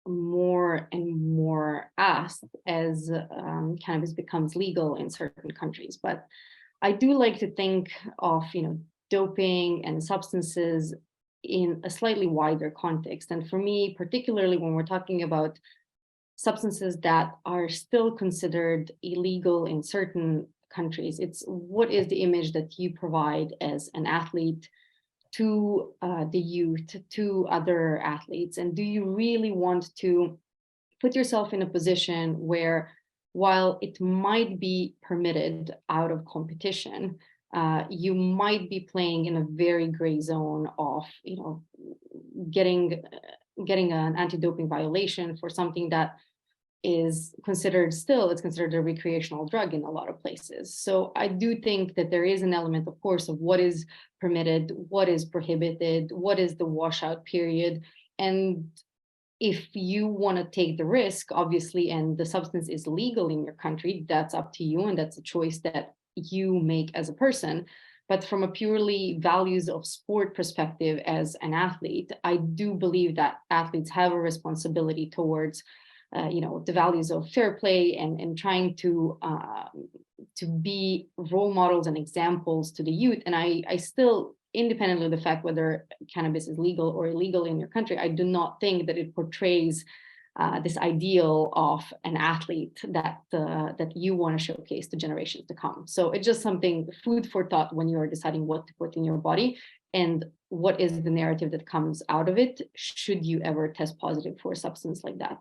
more and more asked as cannabis becomes legal in certain countries. But I do like to think of, doping and substances in a slightly wider context. And for me, particularly when we're talking about substances that are still considered illegal in certain countries, it's what is the image that you provide as an athlete to the youth, to other athletes? And do you really want to put yourself in a position where, while it might be permitted out of competition, you might be playing in a very gray zone of, getting an anti-doping violation for something that is considered it's considered a recreational drug in a lot of places. So I do think that there is an element, of course, of what is permitted, what is prohibited, what is the washout period. And if you want to take the risk, obviously, and the substance is legal in your country, that's up to you. And that's a choice that you make as a person. But from a purely values of sport perspective as an athlete, I do believe that athletes have a responsibility towards the values of fair play and trying to be role models and examples to the youth. And I still, independently of the fact whether cannabis is legal or illegal in your country, I do not think that it portrays this ideal of an athlete that you want to showcase to generations to come. So it's just something, food for thought when you're deciding what to put in your body and what is the narrative that comes out of it should you ever test positive for a substance like that.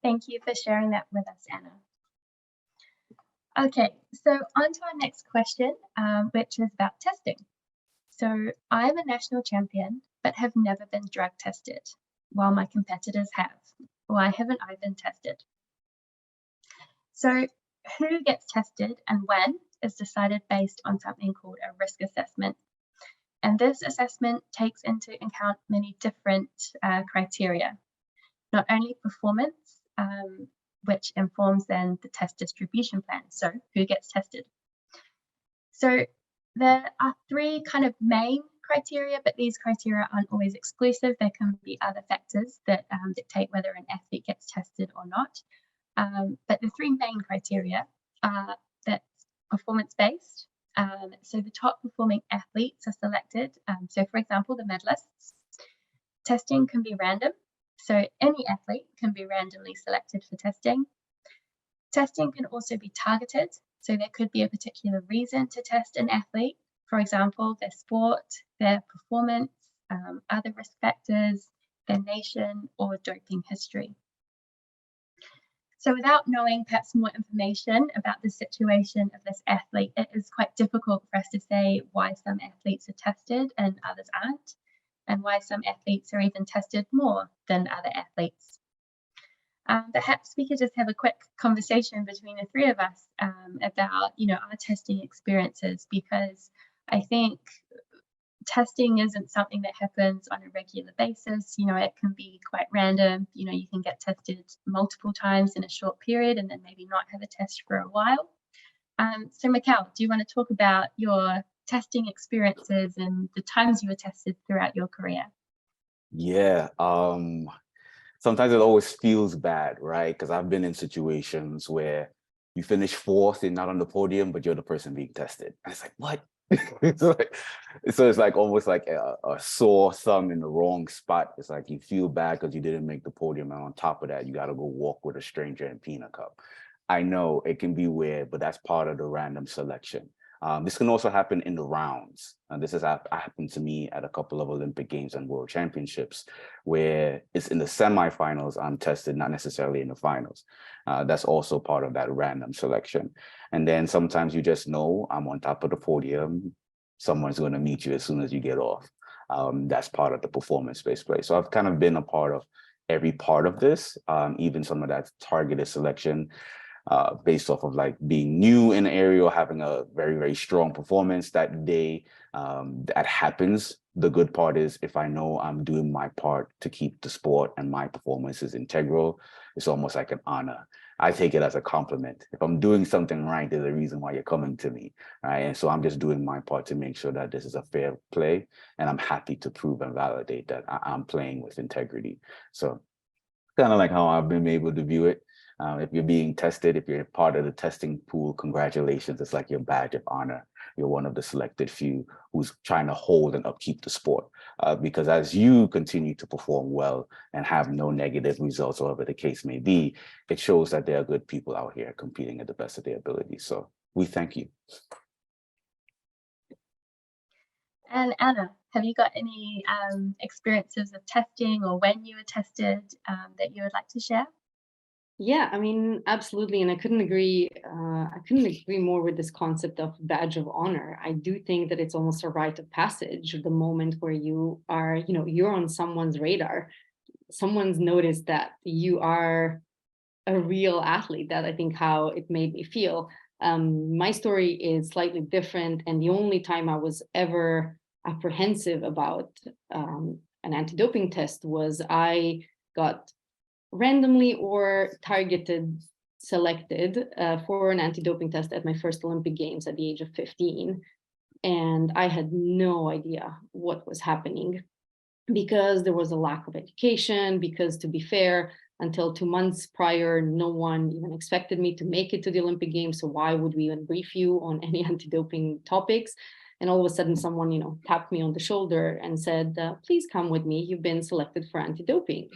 Thank you for sharing that with us, Anna. Okay, so on to our next question, which is about testing. So I'm a national champion, but have never been drug tested, while my competitors have. Why haven't I been tested? So who gets tested and when is decided based on something called a risk assessment. And this assessment takes into account many different criteria, not only performance, which informs then the test distribution plan. So who gets tested? So there are three kind of main criteria, but these criteria aren't always exclusive. There can be other factors that dictate whether an athlete gets tested or not. But the three main criteria are that performance-based, So the top performing athletes are selected. So for example, the medalists. Testing can be random. So any athlete can be randomly selected for testing. Testing can also be targeted. So there could be a particular reason to test an athlete. For example, their sport, their performance, other risk factors, their nation, or doping history. So without knowing perhaps more information about the situation of this athlete, it is quite difficult for us to say why some athletes are tested and others aren't, and why some athletes are even tested more than other athletes. Perhaps we could just have a quick conversation between the three of us about, our testing experiences, because I think testing isn't something that happens on a regular basis. It can be quite random. You can get tested multiple times in a short period and then maybe not have a test for a while. So Mikkel, do you want to talk about your testing experiences and the times you were tested throughout your career? Yeah. Sometimes it always feels bad, right? Because I've been in situations where you finish fourth and not on the podium, but you're the person being tested. And it's like, what? So it's like almost like a sore thumb in the wrong spot. It's like you feel bad because you didn't make the podium, and on top of that, you got to go walk with a stranger in peanut cup. I know it can be weird, but that's part of the random selection. This can also happen in the rounds. And this has happened to me at a couple of Olympic Games and World Championships, where it's in the semifinals I'm tested, not necessarily in the finals. That's also part of that random selection. And then sometimes you just know I'm on top of the podium. Someone's going to meet you as soon as you get off. That's part of the performance-based play. So I've kind of been a part of every part of this, even some of that targeted selection. Based off of like being new in the area or having a very, very strong performance that day. That happens. The good part is if I know I'm doing my part to keep the sport and my performance is integral, it's almost like an honor. I take it as a compliment. If I'm doing something right, there's a reason why you're coming to me, right? And so I'm just doing my part to make sure that this is a fair play, and I'm happy to prove and validate that I'm playing with integrity. So kind of like how I've been able to view it. If you're being tested, if you're part of the testing pool, congratulations. It's like your badge of honor. You're one of the selected few who's trying to hold and upkeep the sport. Because as you continue to perform well and have no negative results, or whatever the case may be, it shows that there are good people out here competing at the best of their ability. So we thank you. And Anna, have you got any experiences of testing or when you were tested that you would like to share? Yeah, I mean, absolutely. And I couldn't agree more with this concept of badge of honor. I do think that it's almost a rite of passage, the moment where you are, you're on someone's radar. Someone's noticed that you are a real athlete. That I think how it made me feel. My story is slightly different. And the only time I was ever apprehensive about an anti-doping test was I got randomly or targeted selected for an anti-doping test at my first Olympic Games at the age of 15. And I had no idea what was happening because there was a lack of education, because to be fair, until 2 months prior, no one even expected me to make it to the Olympic Games. So why would we even brief you on any anti-doping topics? And all of a sudden someone, tapped me on the shoulder and said, please come with me. You've been selected for anti-doping.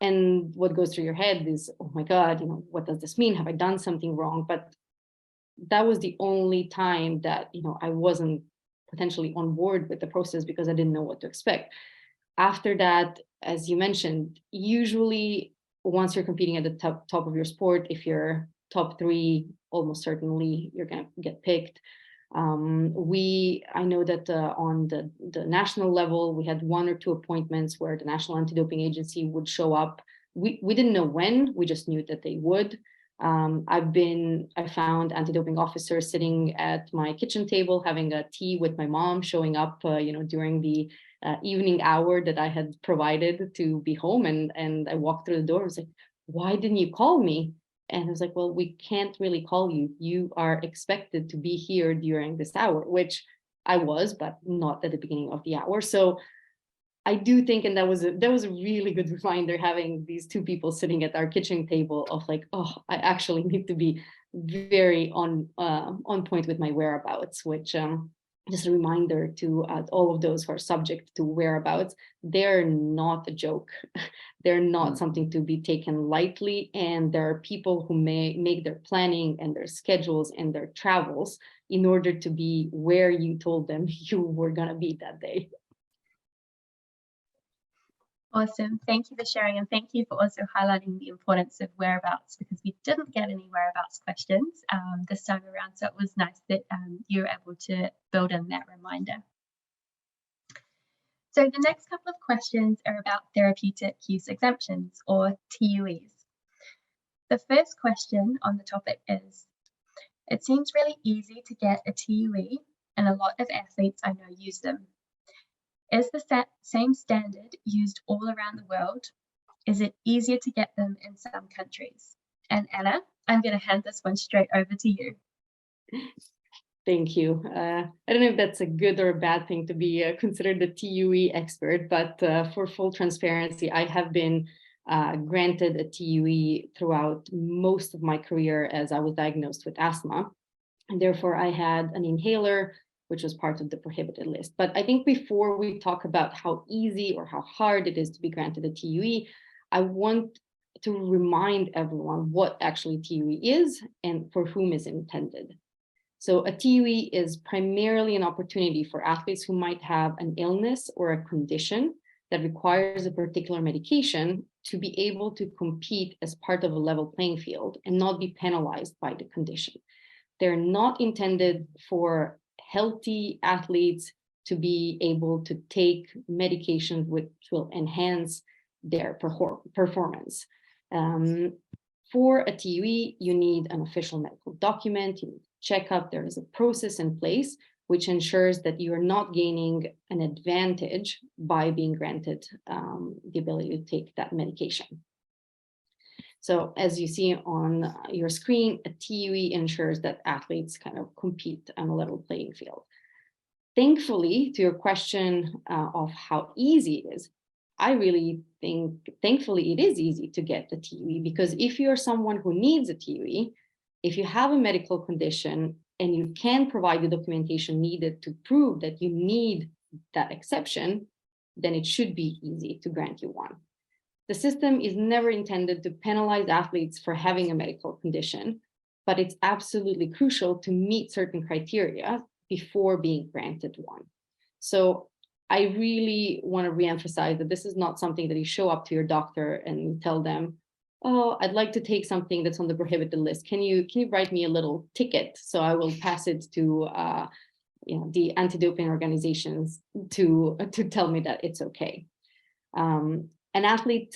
And what goes through your head is, oh my God, what does this mean? Have I done something wrong? But that was the only time that, I wasn't potentially on board with the process because I didn't know what to expect. After that, as you mentioned, usually once you're competing at the top of your sport, if you're top 3, almost certainly you're going to get picked. I know that on the national level, we had 1 or 2 appointments where the National Anti-Doping Agency would show up. We didn't know when, we just knew that they would. I found anti-doping officers sitting at my kitchen table, having a tea with my mom, showing up, during the evening hour that I had provided to be home. And I walked through the door, I was like, why didn't you call me? And I was like, well, we can't really call you. You are expected to be here during this hour, which I was, but not at the beginning of the hour. So I do think, and that was a really good reminder, having these 2 people sitting at our kitchen table of like, oh, I actually need to be very on point with my whereabouts, which just a reminder to all of those who are subject to whereabouts, they're not a joke. They're not something to be taken lightly. And there are people who may make their planning and their schedules and their travels in order to be where you told them you were going to be that day. Awesome. Thank you for sharing, and thank you for also highlighting the importance of whereabouts, because we didn't get any whereabouts questions this time around. So it was nice that you were able to build in that reminder. So the next couple of questions are about therapeutic use exemptions, or TUEs. The first question on the topic is, it seems really easy to get a TUE, and a lot of athletes I know use them. Is the same standard used all around the world? Is it easier to get them in some countries? And Anna, I'm going to hand this one straight over to you. Thank you. I don't know if that's a good or a bad thing to be considered a TUE expert, but for full transparency, I have been granted a TUE throughout most of my career as I was diagnosed with asthma. And therefore, I had an inhaler, which was part of the prohibited list. But I think before we talk about how easy or how hard it is to be granted a TUE, I want to remind everyone what actually TUE is and for whom is intended. So a TUE is primarily an opportunity for athletes who might have an illness or a condition that requires a particular medication to be able to compete as part of a level playing field and not be penalized by the condition. They're not intended for healthy athletes to be able to take medications which will enhance their performance. For a TUE, you need an official medical document, you need a checkup. There is a process in place which ensures that you are not gaining an advantage by being granted the ability to take that medication. So as you see on your screen, a TUE ensures that athletes kind of compete on a level playing field. Thankfully, to your question of how easy it is, I really think, thankfully, it is easy to get the TUE, because if you're someone who needs a TUE, if you have a medical condition and you can provide the documentation needed to prove that you need that exception, then it should be easy to grant you one. The system is never intended to penalize athletes for having a medical condition, but it's absolutely crucial to meet certain criteria before being granted one. So I really want to reemphasize that this is not something that you show up to your doctor and tell them, oh, I'd like to take something that's on the prohibited list. Can you write me a little ticket so I will pass it to the anti-doping organizations to tell me that it's okay. An athlete,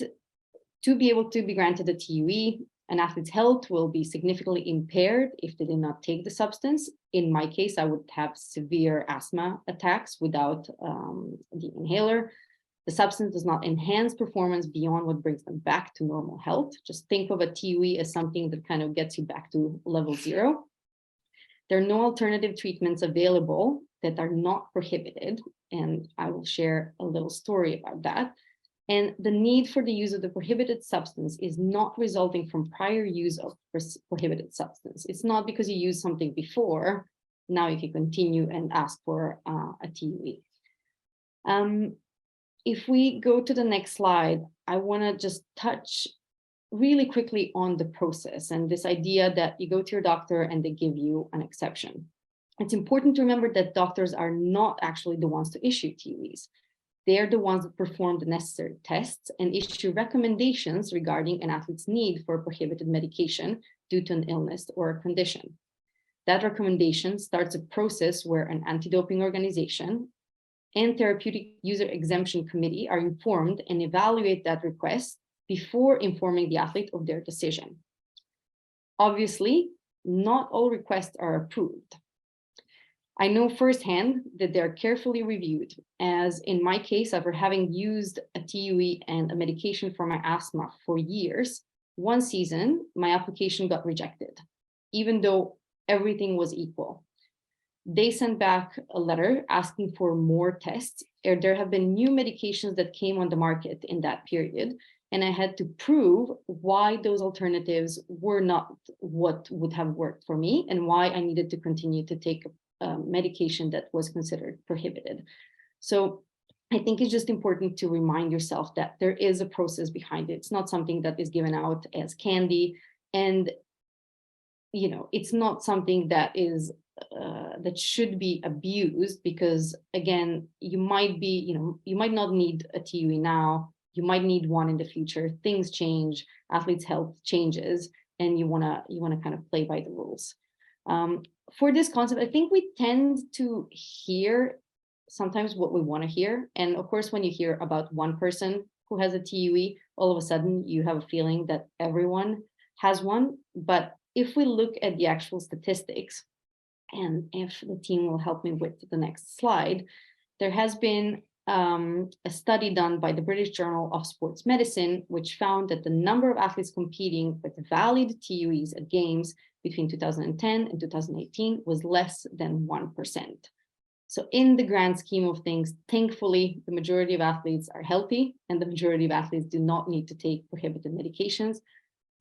to be able to be granted a TUE, an athlete's health will be significantly impaired if they did not take the substance. In my case, I would have severe asthma attacks without the inhaler. The substance does not enhance performance beyond what brings them back to normal health. Just think of a TUE as something that kind of gets you back to level 0. There are no alternative treatments available that are not prohibited, and I will share a little story about that. And the need for the use of the prohibited substance is not resulting from prior use of prohibited substance. It's not because you used something before, now you can continue and ask for a TUE. If we go to the next slide, I want to just touch really quickly on the process and this idea that you go to your doctor and they give you an exception. It's important to remember that doctors are not actually the ones to issue TUEs. They're the ones that perform the necessary tests and issue recommendations regarding an athlete's need for a prohibited medication due to an illness or a condition. That recommendation starts a process where an anti-doping organization and therapeutic user exemption committee are informed and evaluate that request before informing the athlete of their decision. Obviously, not all requests are approved. I know firsthand that they're carefully reviewed, as in my case, after having used a TUE and a medication for my asthma for years, one season, my application got rejected, even though everything was equal. They sent back a letter asking for more tests. There have been new medications that came on the market in that period, And I had to prove why those alternatives were not what would have worked for me and why I needed to continue to take medication that was considered prohibited. So I think it's just important to remind yourself that there is a process behind it. It's not something that is given out as candy. And, you know, it's not something that is that should be abused, because again, you might be, you know, you might not need a TUE now, you might need one in the future. Things change, athletes' health changes, and you wanna kind of play by the rules. For this concept, I think we tend to hear sometimes what we want to hear. And of course, when you hear about one person who has a TUE, all of a sudden you have a feeling that everyone has one. But if we look at the actual statistics, and if the team will help me with the next slide, there has been a study done by the British Journal of Sports Medicine, which found that the number of athletes competing with valid TUEs at games between 2010 and 2018 was less than 1%. So in the grand scheme of things, thankfully, the majority of athletes are healthy, and the majority of athletes do not need to take prohibited medications.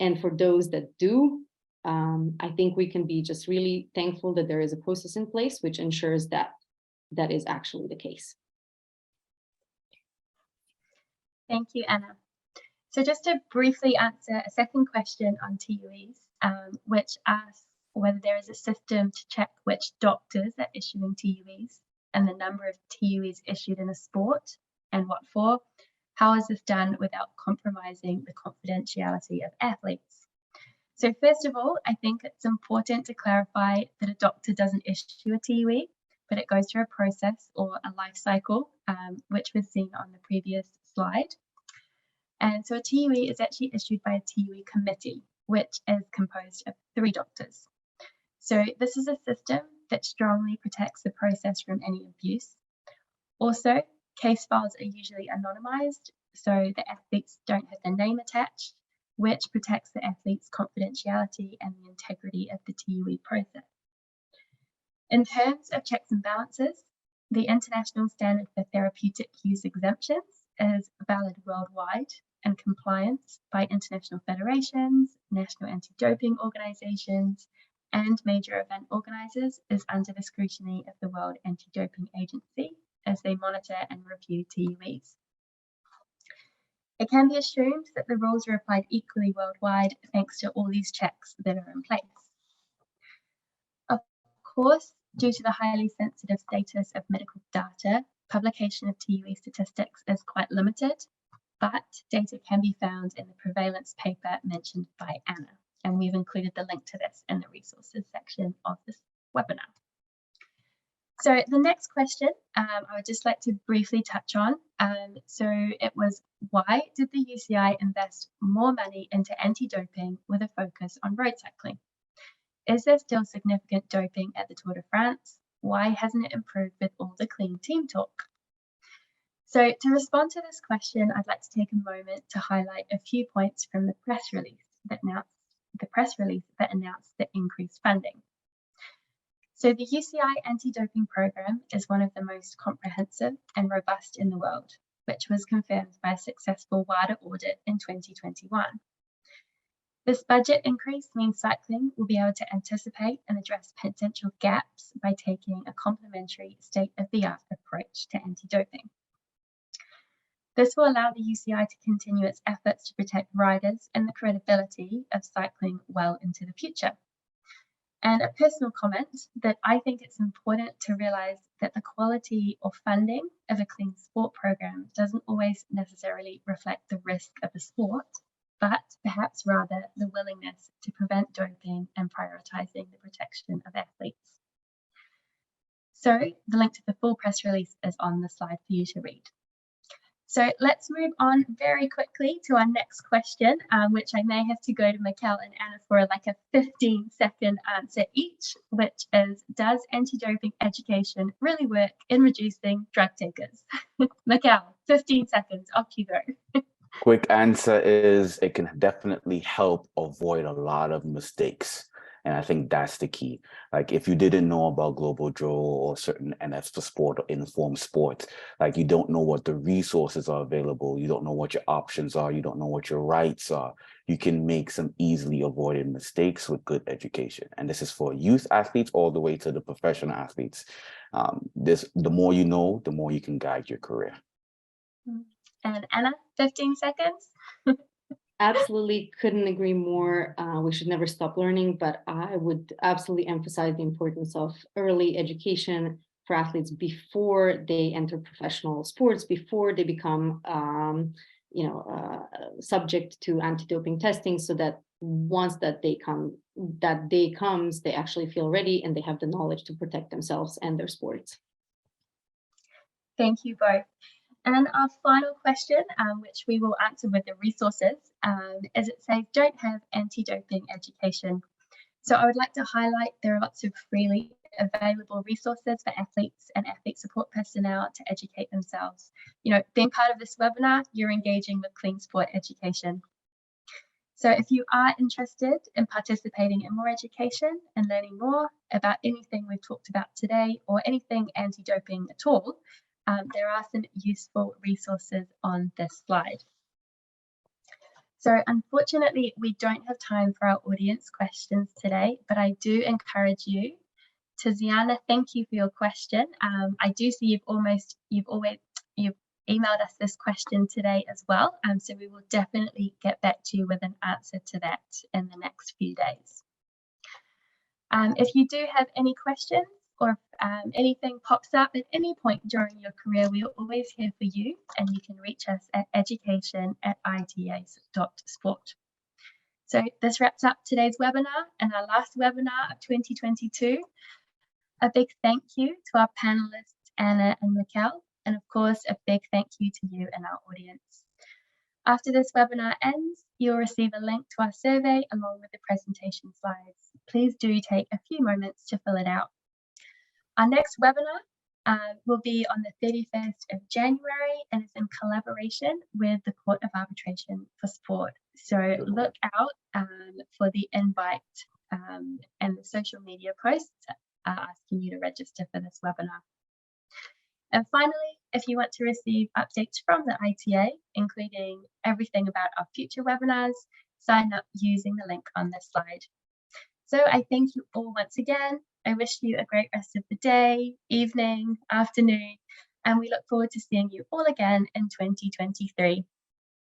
And for those that do, I think we can be just really thankful that there is a process in place which ensures that that is actually the case. Thank you, Anna. So just to briefly answer a second question on TUEs, which asks whether there is a system to check which doctors are issuing TUEs and the number of TUEs issued in a sport and what for. How is this done without compromising the confidentiality of athletes? So first of all, I think it's important to clarify that a doctor doesn't issue a TUE, but it goes through a process or a life cycle, which was seen on the previous slide. And so a TUE is actually issued by a TUE committee, which is composed of 3 doctors. So this is a system that strongly protects the process from any abuse. Also, case files are usually anonymized, so the athletes don't have their name attached, which protects the athlete's confidentiality and the integrity of the TUE process. In terms of checks and balances, the international standard for therapeutic use exemptions is valid worldwide and compliant by international federations, national anti-doping organizations, and major event organizers is under the scrutiny of the World Anti-Doping Agency as they monitor and review TUEs. It can be assumed that the rules are applied equally worldwide thanks to all these checks that are in place. Of course, due to the highly sensitive status of medical data, publication of TUE statistics is quite limited, but data can be found in the prevalence paper mentioned by Anna, and we've included the link to this in the resources section of this webinar. So the next question I would just like to briefly touch on. So it was, why did the UCI invest more money into anti-doping with a focus on road cycling? Is there still significant doping at the Tour de France? Why hasn't it improved with all the clean team talk? So to respond to this question, I'd like to take a moment to highlight a few points from the press release that announced the increased funding. So the UCI anti-doping program is one of the most comprehensive and robust in the world, which was confirmed by a successful WADA audit in 2021. This budget increase means cycling will be able to anticipate and address potential gaps by taking a complementary state-of-the-art approach to anti-doping. This will allow the UCI to continue its efforts to protect riders and the credibility of cycling well into the future. And a personal comment that I think it's important to realize that the quality or funding of a clean sport program doesn't always necessarily reflect the risk of the sport, but perhaps rather the willingness to prevent doping and prioritizing the protection of athletes. So the link to the full press release is on the slide for you to read. So let's move on very quickly to our next question, which I may have to go to Mikkel and Anna for like a 15-second answer each, which is, does anti-doping education really work in reducing drug takers? Mikkel, 15 seconds, off you go. Quick answer is it can definitely help avoid a lot of mistakes. And I think that's the key. Like if you didn't know about Global Draw or certain NFs for sport or informed sports, like you don't know what the resources are available, you don't know what your options are, you don't know what your rights are, you can make some easily avoided mistakes with good education. And this is for youth athletes all the way to the professional athletes. The more you know, the more you can guide your career. And Anna, 15 seconds. Absolutely couldn't agree more. We should never stop learning, but I would absolutely emphasize the importance of early education for athletes before they enter professional sports, before they become subject to anti-doping testing, so that once that day comes, they actually feel ready and they have the knowledge to protect themselves and their sports. Thank you both. And our final question, which we will answer with the resources, is it says, don't have anti-doping education. So I would like to highlight there are lots of freely available resources for athletes and athlete support personnel to educate themselves. You know, being part of this webinar, you're engaging with clean sport education. So if you are interested in participating in more education and learning more about anything we've talked about today or anything anti-doping at all, there are some useful resources on this slide. So unfortunately, we don't have time for our audience questions today, but I do encourage you. Tiziana, thank you for your question. I do see you've emailed us this question today as well. So we will definitely get back to you with an answer to that in the next few days. If you do have any questions, or if anything pops up at any point during your career, we are always here for you, and you can reach us at education@itas.sport. So this wraps up today's webinar and our last webinar of 2022. A big thank you to our panelists, Anna and Mikel, and of course, a big thank you to you and our audience. After this webinar ends, you'll receive a link to our survey along with the presentation slides. Please do take a few moments to fill it out. Our next webinar will be on the 31st of January and is in collaboration with the Court of Arbitration for Sport. So look out for the invite and the social media posts asking you to register for this webinar. And finally, if you want to receive updates from the ITA, including everything about our future webinars, sign up using the link on this slide. So I thank you all once again. I wish you a great rest of the day, evening, afternoon, and we look forward to seeing you all again in 2023.